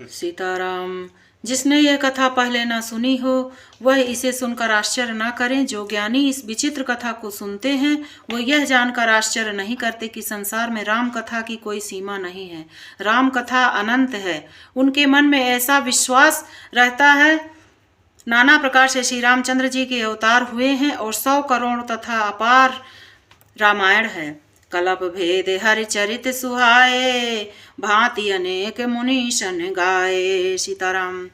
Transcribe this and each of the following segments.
सीताराम। जिसने यह कथा पहले न सुनी हो वह इसे सुनकर आश्चर्य न करें। जो ज्ञानी इस विचित्र कथा को सुनते हैं वो यह जानकर आश्चर्य नहीं करते कि संसार में राम कथा की कोई सीमा नहीं है। राम कथा अनंत है। उनके मन में ऐसा विश्वास रहता है नाना प्रकार से श्री रामचंद्र जी के अवतार हुए हैं और 100 करोड़ तथा अपार रामायण है। कलप भेद हरिचरित सुहाए, भांति अनेक मुनीशन गाए। सीताराम।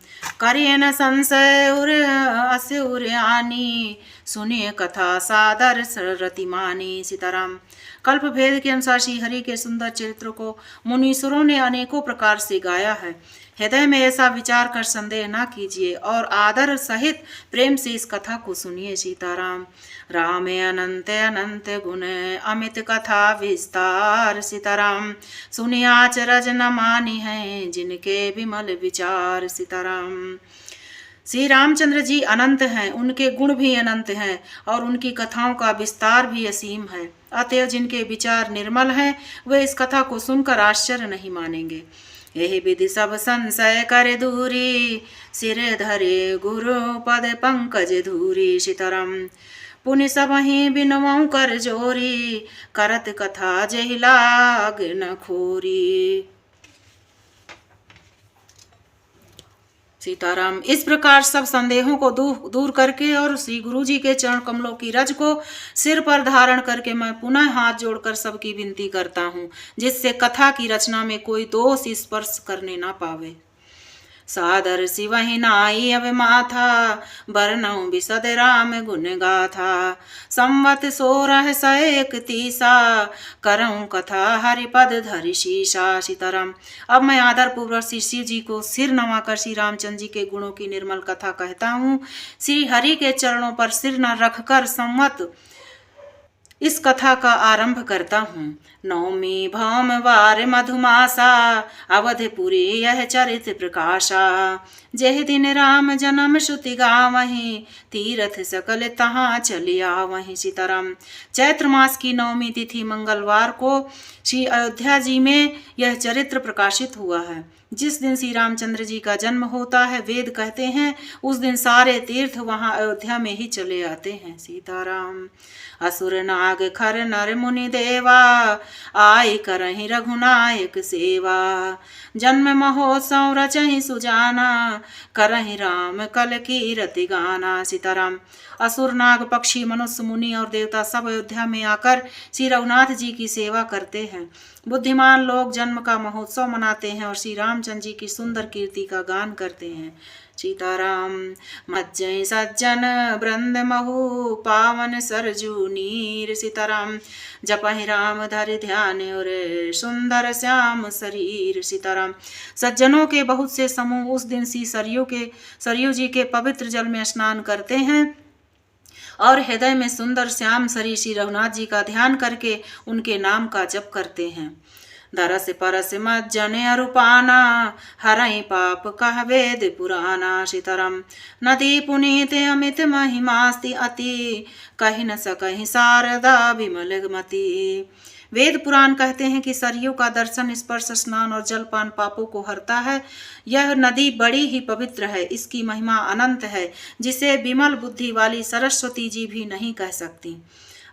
करिए न संशय उर अस्य उरयानी, सुनिए कथा सादर सरति मानी। सीताराम। कल्प भेद के अनुसार श्री हरि के सुंदर चरित्र को मुनीश्वरों ने अनेकों प्रकार से गाया है। हृदय में ऐसा विचार कर संदेह न कीजिए और आदर सहित प्रेम से इस कथा को सुनिए। सीताराम। राम अनंत अनंत गुण अमित कथा विस्तार। सीताराम। सुनिया अचरज न मानी है जिनके विमल विचार। सीताराम। श्री रामचंद्र जी अनंत हैं, उनके गुण भी अनंत हैं और उनकी कथाओं का विस्तार भी असीम है। अतएव जिनके विचार निर्मल हैं वे इस कथा को सुनकर आश्चर्य नहीं मानेंगे। यही विधि सब संशय करे दूरी, सिर धरे गुरु पद पंकज धूरी। सीताराम। पुनि सब ही बिनवऊ कर जोरी, करत कथा जहि लाग न खोरी। सीताराम। इस प्रकार सब संदेहों को दूर करके और श्री गुरु जी के चरण कमलों की रज को सिर पर धारण करके मैं पुनः हाथ जोड़कर सबकी विनती करता हूँ जिससे कथा की रचना में कोई दोष स्पर्श करने ना पावे। सादर शिवहि नाई अब माथा, बरनऊ विशद राम गुण गाथा। संवत 1631 करऊँ कथा हरिपद धरि शीशा। सीताराम। अब मैं आदर पूर्वक श्री शिव जी को सिर नवाकर श्री रामचंद्र जी के गुणों की निर्मल कथा कहता हूँ। श्री हरि के चरणों पर सिर न रखकर संवत इस कथा का आरंभ करता हूँ। नवमी भौम वार मधुमासा, अवधपुरी यह चरित प्रकाशा। जय दिन राम जन्म श्रुति गावहीं, तीर्थ सकल तहाँ चलिया वहीं। सीताराम। चैत्र मास की नवमी तिथि मंगलवार को श्री अयोध्या जी में यह चरित्र प्रकाशित हुआ है। जिस दिन श्री रामचंद्र जी का जन्म होता है वेद कहते हैं उस दिन सारे तीर्थ वहां अयोध्या में ही चले आते हैं। सीताराम। असुर नाग खर नर मुनि देवा, आई करहि रघुनायक सेवा। जन्म महोत्सव रचहि सुजाना, करहि राम कल की रति गाना। सीताराम। असुर नाग पक्षी मनुष्य मुनि और देवता सब अयोध्या में आकर श्री रघुनाथ जी की सेवा करते हैं। बुद्धिमान लोग जन्म का महोत्सव मनाते हैं और श्री रामचंद्र जी की सुंदर कीर्ति का गान करते हैं। सीताराम। मज्जय सज्जन वृंद महु, पावन सरजू नीर। सीताराम। जपहि राम धरि ध्यान और सुंदर श्याम शरीर। सीताराम। सज्जनों के बहुत से समूह उस दिन सी सरयू जी के पवित्र जल में स्नान करते हैं और हृदय में सुंदर श्याम शरीर श्री रघुनाथ जी का ध्यान करके उनके नाम का जप करते हैं। दरस परस मज्जन अरुपाना, हरई पाप कह वेद पुराना। सीताराम। नदी पुनीत अमित महिमास्ति अति, कहि न सकहि शारदा विमल मति। वेद पुराण कहते हैं कि सरयू का दर्शन स्पर्श स्नान और जलपान पापों को हरता है। यह नदी बड़ी ही पवित्र है, इसकी महिमा अनंत है जिसे विमल बुद्धि वाली सरस्वती जी भी नहीं कह सकती।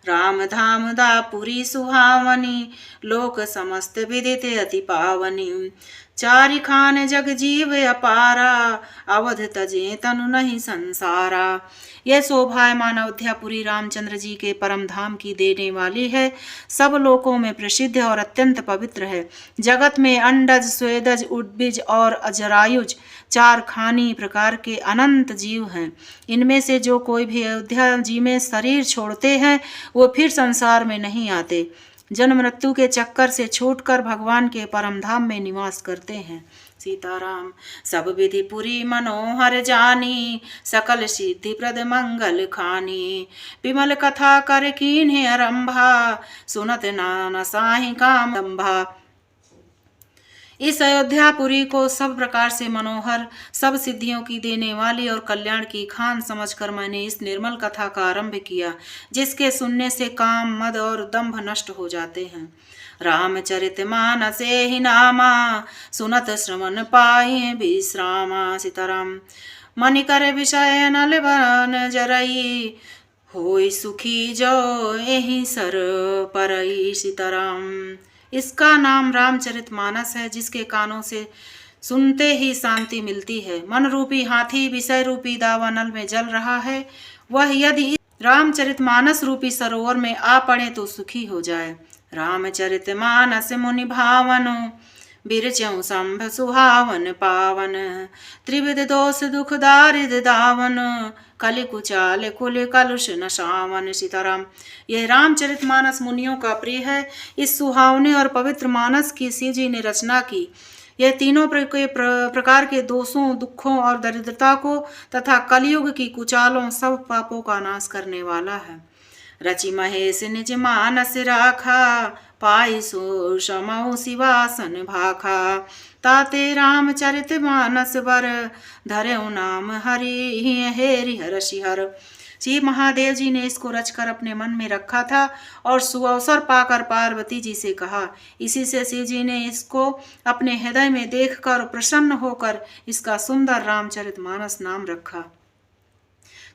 राम धाम दापुरी सुहावनी, लोक समस्त विदित अति पावनी। चारि खान जग जीव अपारा, अवध तजे तनु नहीं संसारा। यह शोभायमान अयोध्यापुरी रामचंद्र जी के परम धाम की देने वाली है। सब लोकों में प्रसिद्ध और अत्यंत पवित्र है। जगत में अंडज स्वेदज उद्भिज और अजरायुज 4 खानी प्रकार के अनंत जीव हैं। इनमें से जो कोई भी अयोध्या जी में शरीर छोड़ते हैं वो फिर संसार में नहीं आते, जन्म मृत्यु के चक्कर से छूटकर भगवान के परम धाम में निवास करते हैं। सीताराम। सब विधि पुरी मनोहर जानी, सकल सिद्धि प्रद मंगल खानी। विमल कथा कर कीन्हे आरंभा, सुनत नाना साहि काम दंभा। इस अयोध्यापुरी को सब प्रकार से मनोहर, सब सिद्धियों की देने वाली और कल्याण की खान समझकर मैंने इस निर्मल कथा का आरंभ किया, जिसके सुनने से काम, मद और दंभ नष्ट हो जाते हैं। रामचरितमानसे ही नामा, सुनत श्रवण पाए विश्रामा। सीताराम। मनि करे विषय नल बन जरई, होई सुखी जो एहि सर परई। सीताराम। इसका नाम रामचरितमानस है, जिसके कानों से सुनते ही शांति मिलती है। मन रूपी हाथी विषय रूपी दावानल में जल रहा है, वह यदि रामचरितमानस रूपी सरोवर में आ पड़े तो सुखी हो जाए। रामचरितमानस मुनि भावन, बिरचऊ संभ सुहावन पावन। त्रिविध दोष दुख दारिद दावन, कलि कुचाल कुल कलुष नशावन। सीताराम। यह रामचरितमानस मुनियों का प्रिय है। इस सुहावने और पवित्र मानस की शिव जी ने रचना की। यह तीनों प्रकार के दोषों, दुखों और दरिद्रता को तथा कलयुग की कुचालों सब पापों का नाश करने वाला है। रचि महेश निज मानस राखा, पाई सो समौ शिवासन भाखा। ताते रामचरित मानस बर, धर्यो नाम हरि हेरि हरषिहर। श्री महादेव जी ने इसको रचकर अपने मन में रखा था और सुअवसर पाकर पार्वती जी से कहा। इसी से शिव जी ने इसको अपने हृदय में देखकर प्रसन्न होकर इसका सुंदर रामचरितमानस नाम रखा।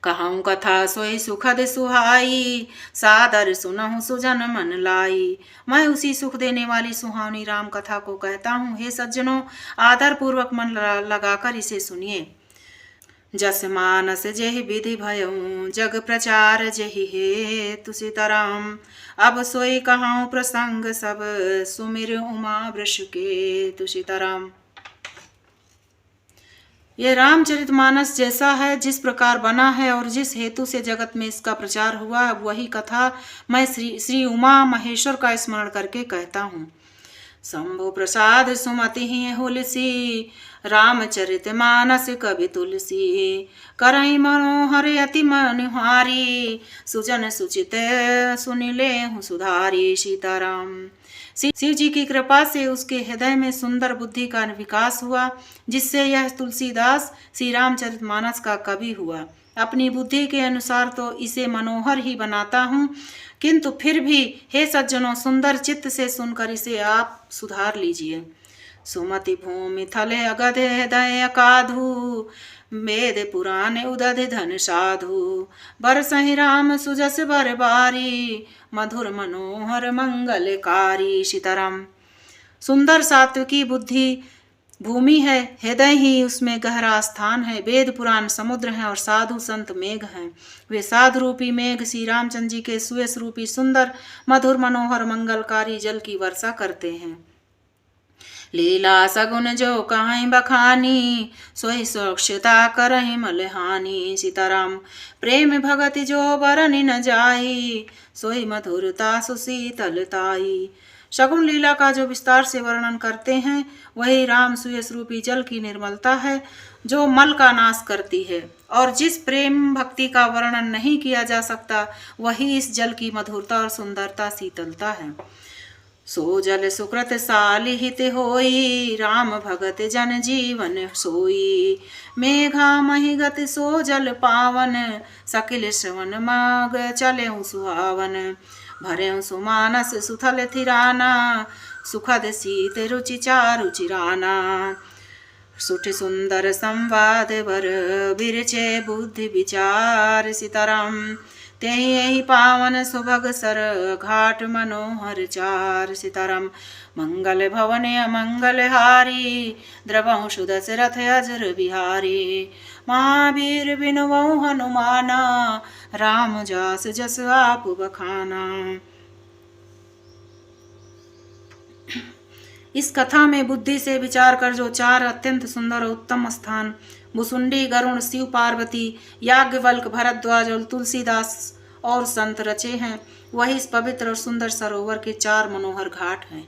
कहूँ कथा सोई सुखद सुहाई, सादर सुनहु सुजन मन लाई। मैं उसी सुख देने वाली सुहावनी राम कथा को कहता हूँ। हे सज्जनों, आदर पूर्वक मन लगाकर इसे सुनिए। जस मानस जेहि विधि भयऊँ, जग प्रचार जेहि हेतु। सीताराम। अब सोई कहूँ प्रसंग सब, सुमिर उमा वृष केतु। सीताराम। यह रामचरितमानस जैसा है, जिस प्रकार बना है और जिस हेतु से जगत में इसका प्रचार हुआ है, वही कथा मैं श्री उमा महेश्वर का स्मरण करके कहता हूँ। शंभु प्रसाद सुमति ही हुलसी, रामचरितमानस कवि तुलसी। करई मनोहर अति मनिहारी, सुजन सुचित सुनिले हूँ सुधारी। सीताराम। शिव जी की कृपा से उसके हृदय में सुंदर बुद्धि का विकास हुआ, जिससे यह तुलसीदास श्री रामचरितमानस का कवि हुआ। अपनी बुद्धि के अनुसार तो इसे मनोहर ही बनाता हूँ, किंतु फिर भी हे सज्जनों, सुंदर चित्त से सुनकर इसे आप सुधार लीजिए। सुमति भूमि थले अगध हृदय अकाधु, वेद पुराण उदध धन साधु। बरसहि राम सुजस बर बारी, मधुर मनोहर मंगलकारी। सीताराम। सुंदर सात्विकी बुद्धि भूमि है, हृदय ही उसमें गहरा स्थान है। वेद पुराण समुद्र हैं और साधु संत मेघ हैं। वे साधु रूपी मेघ श्री रामचंद्र जी के सुयस रूपी सुंदर मधुर मनोहर मंगलकारी जल की वर्षा करते हैं। लीला सगुन जो कहीं बखानी, सोई सोक्षता करहि मलहानी। सीताराम। प्रेम भगति जो बरनि न जाई, सोई मधुरता सुशीतलताई। शगुन लीला का जो विस्तार से वर्णन करते हैं, वही राम सुयस रूपी जल की निर्मलता है, जो मल का नाश करती है। और जिस प्रेम भक्ति का वर्णन नहीं किया जा सकता, वही इस जल की मधुरता और सुंदरता शीतलता है। सो जल सुकृत सालिहित होई, राम भगत जन जीवन सोई। मेघा महिगत सो जल पावन, सकिल श्रवण माग चले सुहावन। भरे सुमानस सुथल थिराना, सुखद शीत रुचि चारु चिराना। सुठ सुंदर संवाद वर, बिरचे बुद्धि विचार। सीताराम। तेहि यही पावन सुभग सर, घाट मनोहर चार। सीताराम। मंगल भवन अमंगल हारी, द्रवहु सुदशरथ अजर बिहारी। महावीर बिनुवहु हनुमाना, राम जास जस आप बखाना। इस कथा में बुद्धि से विचार कर जो चार अत्यंत सुंदर और उत्तम स्थान भुसुंडी, गरुण, शिव पार्वती, याज्ञवल्क, भरद्वाज और तुलसीदास और संत रचे हैं, वही इस पवित्र और सुंदर सरोवर के चार मनोहर घाट हैं।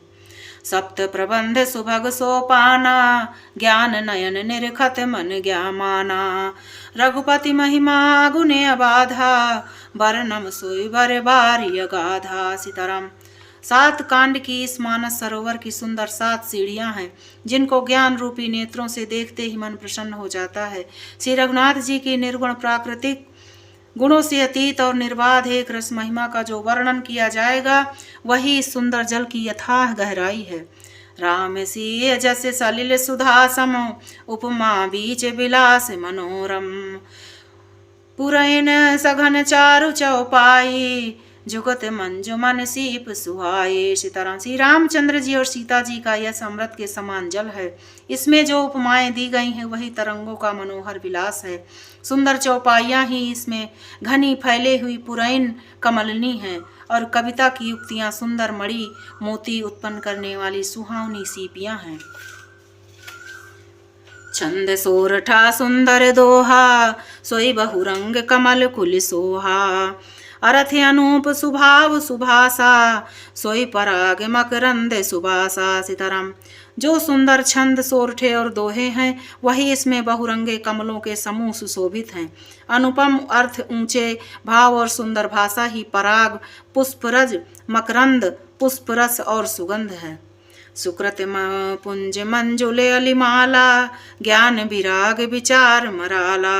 सप्त प्रबंध सुभग सोपाना, ज्ञान नयन निरखत मन ज्ञामाना। रघुपति महिमा गुणे अबाधा, बरनम सोई बर बारी अगाधा। सीताराम। 7 कांड की इस मानस सरोवर की सुंदर 7 सीढ़ियां हैं, जिनको ज्ञान रूपी नेत्रों से देखते ही मन प्रसन्न हो जाता है। श्री रघुनाथ जी की निर्गुण प्राकृतिक गुणों से अतीत और निर्बाध एक रस महिमा का जो वर्णन किया जाएगा, वही इस सुंदर जल की यथाह गहराई है। राम सिय जस सलिल सुधा सम, उपमा बीच विलास मनोरम, पुरैन सघन चारु चौपाई, जुगत मंजु मन सीप सुहाए। सीताराम। श्री रामचंद्र जी और सीता जी का यह अमृत के समान जल है। इसमें जो उपमाएं दी गई हैं वही तरंगों का मनोहर विलास है। सुंदर चौपाइयां ही इसमें घनी फैले हुई पुरैन कमलनी हैं और कविता की युक्तियां सुंदर मणि मोती उत्पन्न करने वाली सुहावनी सीपियां हैं। छंद सोरठा सुंदर दोहा, सोई बहुरंग कमल कुल सोहा, अर्थ अनूप सुभाव सुभाषा, सोई पराग मकरंद सुबासा। सीताराम। जो सुंदर छंद सोरठे और दोहे हैं वही इसमें बहुरंगे कमलों के समूह सुशोभित हैं। अनुपम अर्थ, ऊंचे भाव और सुंदर भाषा ही पराग, पुष्परज, मकरंद, पुष्परस और सुगंध है। सुकृत पुंज मंजुले अलिमाला, ज्ञान विराग विचार मराला,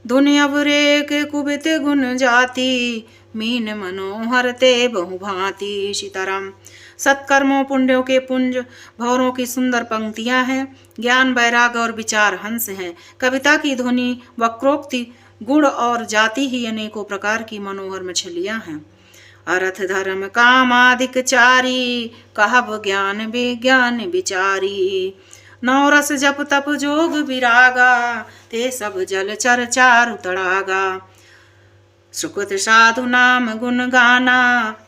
धुनि अवरेक कुबित गुण जाति, मीन मनोहर ते बहुभांति। सीताराम। सत्कर्मों पुण्यों के पुंज भौरों की सुंदर पंक्तियां हैं। ज्ञान वैराग और विचार हंस हैं। कविता की ध्वनि वक्रोक्ति गुण और जाति ही अनेकों प्रकार की मनोहर मछलियां हैं। अर्थ धर्म कामादिक चारी, कहब ज्ञान विज्ञान विचारी, नवरस जप तप जोग विरागा, ते सब जल चर चारु तड़ागा, सुकृत साधु नाम गुण गाना,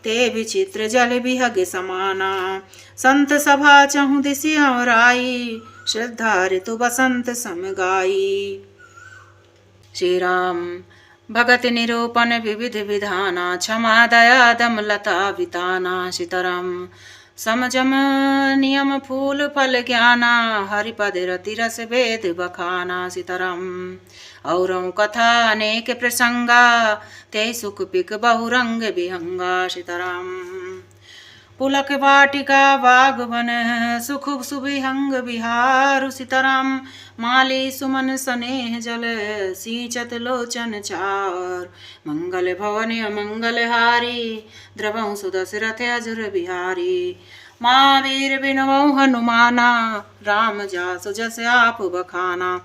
ते विचित्र जल विहग समाना, संत सभा चहु दिशि राई, श्रद्धा ऋतु बसंत समगाई। श्री राम। भगत निरूपण विविध विधाना, क्षमा दया दम लता विताना। सीताराम। समझम नियम फूल फल ज्ञाना, हरिपद रति रस वेद बखाना। सीताराम। औरों कथा अनेक प्रसंगा, ते सुख पिक बहुरंग विहंगा। सीताराम। पुलक वाटिका बागवन, सुख सुविहंग विहार। सीताराम। माली सुमन स्नेह जल, सींचत लोचन चार, मंगल भवन मंगल हारी, द्रवं सुदशरथ अजुर बिहारी, महावीर बिनवौ हनुमाना, राम जासु जस आप बखाना।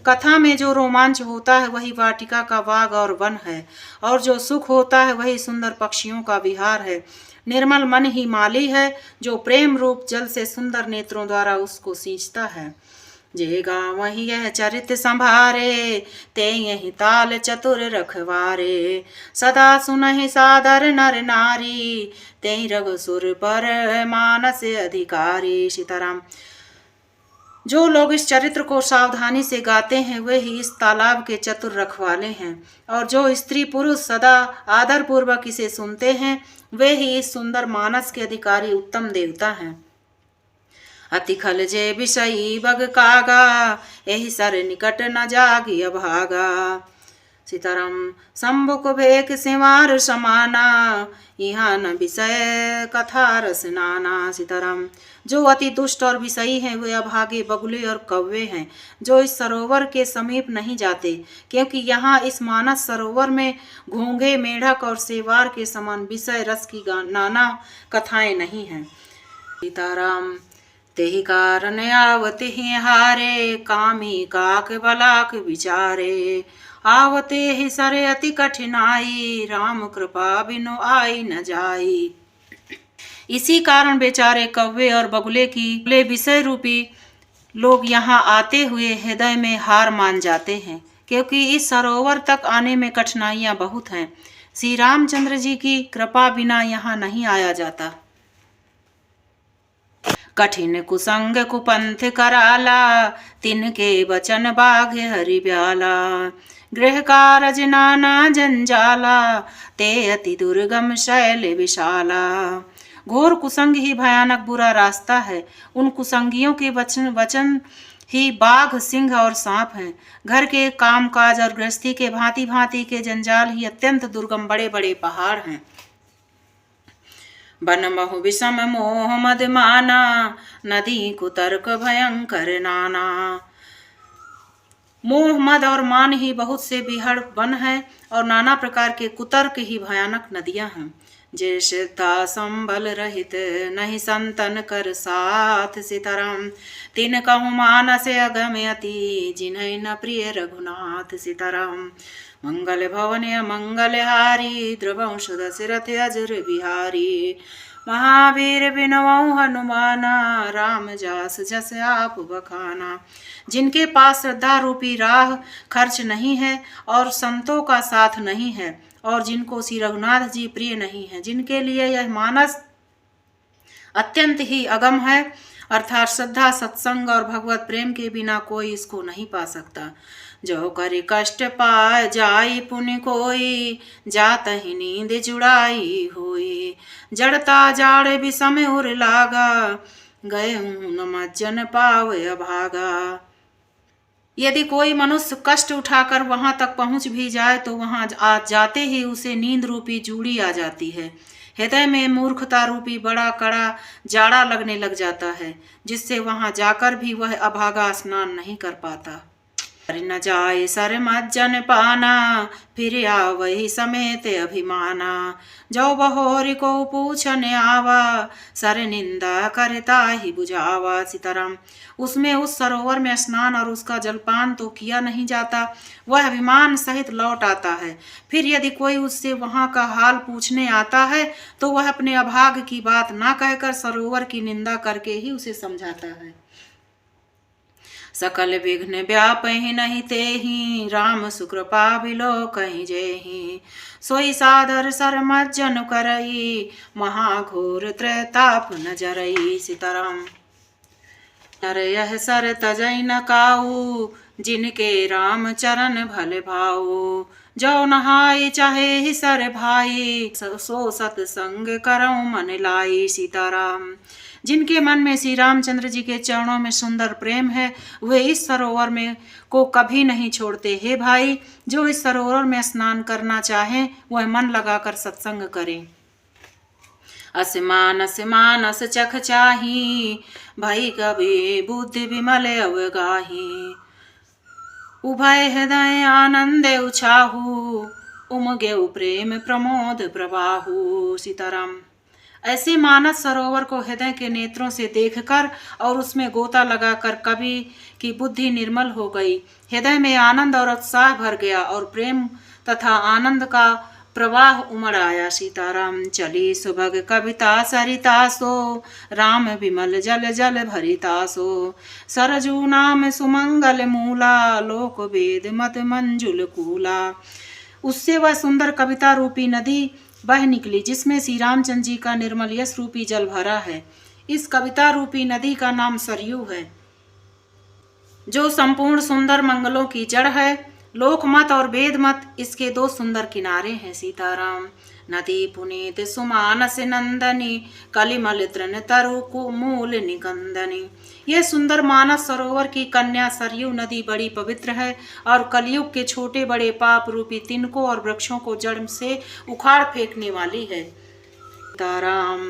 कथा में जो रोमांच होता है वही वाटिका का बाग और वन है, और जो सुख होता है वही सुंदर पक्षियों का विहार है। निर्मल मन ही माली है, जो प्रेम रूप जल से सुंदर नेत्रों द्वारा उसको सींचता है। जे गाँव ही यह चरित संभारे, ते यही ताल चतुर रखवारे, सदा सुनहि सादर नर नारी, ते रघुसुर पर मानस अधिकारी। सीताराम। जो लोग इस चरित्र को सावधानी से गाते हैं वे ही इस तालाब के चतुर रखवाले हैं, और जो स्त्री पुरुष सदा आदर पूर्वक इसे सुनते हैं वे ही इस सुंदर मानस के अधिकारी उत्तम देवता हैं। अति खल जे विषयी बग कागा, एहि सर निकट न जागी अभागा। सीताराम। संबुक भेक सिंवार समाना, यहाँ न विषय कथा रस नाना। सीताराम। जो अति दुष्ट और विषयी हैं वे अभागे बगुले और कौवे हैं, जो इस सरोवर के समीप नहीं जाते, क्योंकि यहाँ इस मानस सरोवर में घोंघे, मेढक और सेवार के समान विषय रस की नाना कथाएं नहीं हैं। सीताराम। तेहि कारण आवते ही हारे, कामी काक बलाक विचारे, आवते ही सरे अति कठिनाई, राम कृपा बिनु आई न जाई। इसी कारण बेचारे कौवे और बगुले की विषय रूपी लोग यहाँ आते हुए हृदय में हार मान जाते हैं, क्योंकि इस सरोवर तक आने में कठिनाइयाँ बहुत हैं। श्री रामचंद्र जी की कृपा बिना यहाँ नहीं आया जाता। कठिन कुसंग कुपंथ कराला, तिनके बचन बाघ हरि ब्याला, गृह कारज नाना जंजाला, ते अति दुर्गम शैल विशाला। घोर कुसंग ही भयानक बुरा रास्ता है। उन कुसंगियों के वचन ही बाघ, सिंह और सांप हैं। घर के कामकाज और गृहस्थी के भांति भांति के जंजाल ही अत्यंत दुर्गम बड़े बड़े पहाड़ हैं। बन महु विषम मोह मद माना, नदी कुतर्क भयंकर नाना। मोह मद और मान ही बहुत से बिहड़ वन है और नाना प्रकार के कुतर्क ही भयानक नदियां हैं। जैसे था संबल रहित नहीं संतन कर साथ, सीताराम तिन कहु मानस अगमयति जिन्है न प्रिय रघुनाथ। सीताराम मंगल भवन मंगल हारी, द्रवंश दशरथ अजर बिहारी। महावीर बिनवऊ हनुमाना, राम जास जस आप बखाना। जिनके पास श्रद्धा रूपी राह खर्च नहीं है और संतों का साथ नहीं है, और जिनको श्री रघुनाथ जी प्रिय नहीं है, जिनके लिए यह मानस अत्यंत ही अगम है, अर्थात श्रद्धा सत्संग और भगवत प्रेम के बिना कोई इसको नहीं पा सकता। जो कर कष्ट पाए जाई पुण्य कोई, जात ही नींद जुड़ाई होई। जड़ता जाड़ विषम उर लागा, गए हूँ न मज्जन पावे अभागा। यदि कोई मनुष्य कष्ट उठाकर वहां तक पहुंच भी जाए तो वहां जाते ही उसे नींद रूपी जूड़ी आ जाती है। हृदय में मूर्खता रूपी बड़ा कड़ा जाड़ा लगने लग जाता है, जिससे वहां जाकर भी वह अभागा स्नान नहीं कर पाता। न जाए सर मज्जन पाना, फिर आवहि समेत अभिमाना। जो बहोरी को पूछन आवा, सर निंदा करता ही बुझावा। सीताराम उसमें उस सरोवर में स्नान और उसका जलपान तो किया नहीं जाता, वह अभिमान सहित लौट आता है। फिर यदि कोई उससे वहां का हाल पूछने आता है तो वह अपने अभाग की बात ना कहकर सरोवर की निंदा करके ही उसे समझाता है। सकल विघ्न व्यापहि नहीं तेहि, राम सुकृपा बिलो कहीं जेहि। सोई सादर सर मज्जन करई, महाघोर त्रैताप न जरई। सीताराम नर यह सर तजई न काऊ, जिनके राम चरण भले भाऊ। जो नहाय चाहे ही सर भाई, सो सत्संग करऊं मन लाई। सीताराम जिनके मन में श्री रामचंद्र जी के चरणों में सुंदर प्रेम है, वे इस सरोवर में को कभी नहीं छोड़ते। हे भाई, जो इस सरोवर में स्नान करना चाहे वह मन लगाकर सत्संग करे। असमानस मानस चख चाही, भई कभी बुद्धि विमल अवगाही। उभय हृदय आनंद उछाहू, उमगे प्रेम प्रमोद प्रवाहू। सीताराम ऐसे मानस सरोवर को हृदय के नेत्रों से देखकर और उसमें गोता लगाकर कवि की बुद्धि निर्मल हो गई। हृदय में आनंद और उत्साह भर गया और प्रेम तथा आनंद का प्रवाह उमड़ आया। सीताराम चली सुभग कविता सरिता सो, राम विमल जल जल भरिता सो। सरजू नाम सुमंगल मूला, लोक वेद मत मंजुल कूला। उससे वह सुंदर कविता रूपी नदी बह निकली, जिसमें श्री रामचंद्र जी का निर्मल यश रूपी जल भरा है। इस कविता रूपी नदी का नाम सरयू है, जो संपूर्ण सुंदर मंगलों की जड़ है। लोकमत और वेद मत इसके दो सुंदर किनारे हैं। सीताराम नदी पुनीत सुमानस नंदनी, कलिमल तृण तरु कुमूल निकंदनी। यह सुंदर मानस सरोवर की कन्या सरयू नदी बड़ी पवित्र है और कलयुग के छोटे बड़े पाप रूपी तिनकों और वृक्षों को जड़ से उखाड़ फेंकने वाली है। सीताराम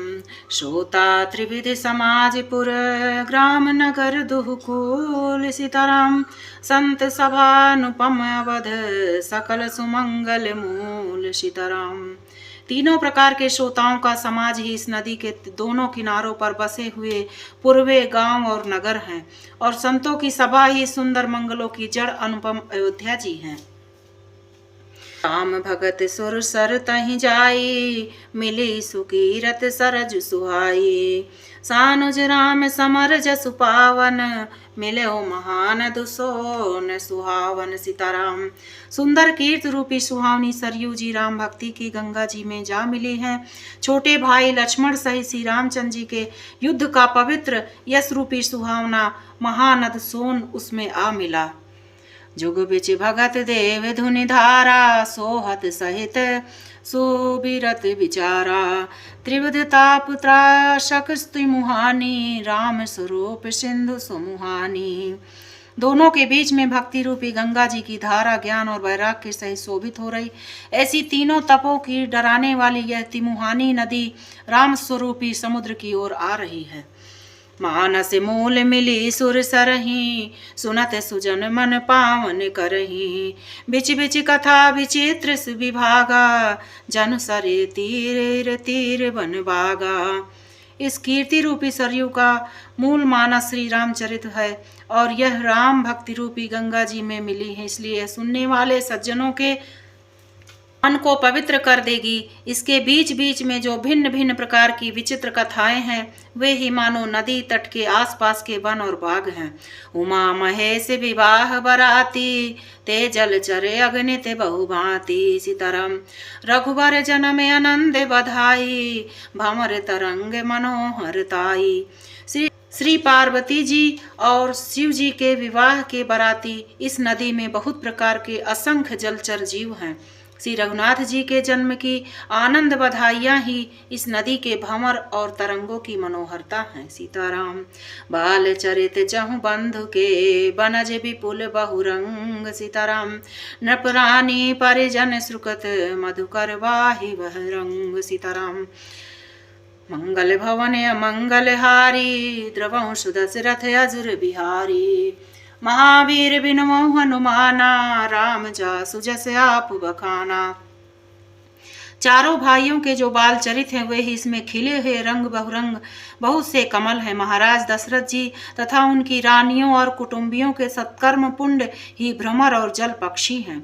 श्रोता त्रिविध समाजपुर, ग्राम नगर दुहकुल। सीताराम संत सभानुपम अवध, सकल सुमंगल मूल। सीताराम तीनों प्रकार के श्रोताओं का समाज ही इस नदी के दोनों किनारों पर बसे हुए पूर्वे गांव और नगर हैं, और संतों की सभा ही सुंदर मंगलों की जड़ अनुपम अयोध्या जी हैं। राम भगत सुर सर तहि जाई, मिली सुकीरत सरज सुहाई। सानुज राम समर जसु पावन, मिले महान दुसोन सुहावन। सीताराम सुंदर कीर्त रूपी सुहावनी सरयू जी राम भक्ति की गंगा जी में जा मिली हैं। छोटे भाई लक्ष्मण सहित श्री रामचंद्र जी के युद्ध का पवित्र यश रूपी सुहावना महानद सोन उसमें आ मिला। जुग बिच भगत देव धुनि धारा, सोहत सहित सुबिरत विचारा। त्रिविध ताप त्राशक स्तुति मुहानी, राम स्वरूप सिंधु सुमुहानी। दोनों के बीच में भक्ति रूपी गंगा जी की धारा ज्ञान और वैराग्य से शोभित हो रही। ऐसी तीनों तपों की डराने वाली यह तिमुहानी नदी राम स्वरूपी समुद्र की ओर आ रही है। मानस मूल मिली सुर सरही, सुनत सुजन मन पावन करही। बिच बिच कथा विचित्र विभागा, जन सरे तीर तीर बन बागा। इस कीर्ति रूपी सरयू का मूल मानस श्री रामचरित है और यह राम भक्ति रूपी गंगा जी में मिली है, इसलिए सुनने वाले सज्जनों के मन को पवित्र कर देगी। इसके बीच बीच में जो भिन्न भिन्न प्रकार की विचित्र कथाएं हैं वे ही मानो नदी तट के आसपास के वन और बाग हैं। उमा महेश विवाह बराती, ते जल चरे अग्नित बहुभांति। सीताराम। रघुबर जन्म आनंद बधाई, भमर तरंग मनोहरताई। श्री पार्वती जी और शिव जी के विवाह के बराती इस नदी में बहुत प्रकार के असंख्य जलचर जीव हैं। श्री रघुनाथ जी के जन्म की आनंद बधाइयाँ ही इस नदी के भंवर और तरंगों की मनोहरता है। सीताराम। बाल चरित चहु बंधु के, बनज विपुल बहुरंग। सीताराम। नृपरानी परिजन श्रुकत, मधुकर वाहि वह रंग। सीताराम। मंगल भवन अमंगल हारी, द्रवंशु दशरथ अजुर बिहारी। महावीर बिनमो हनुमाना, राम जासु जस आप बखाना। चारों भाइयों के जो बाल चरित हैं वे ही इसमें खिले हुए रंग बहुरंग बहुत से कमल हैं। महाराज दशरथ जी तथा उनकी रानियों और कुटुंबियों के सत्कर्म पुंड ही भ्रमर और जल पक्षी हैं।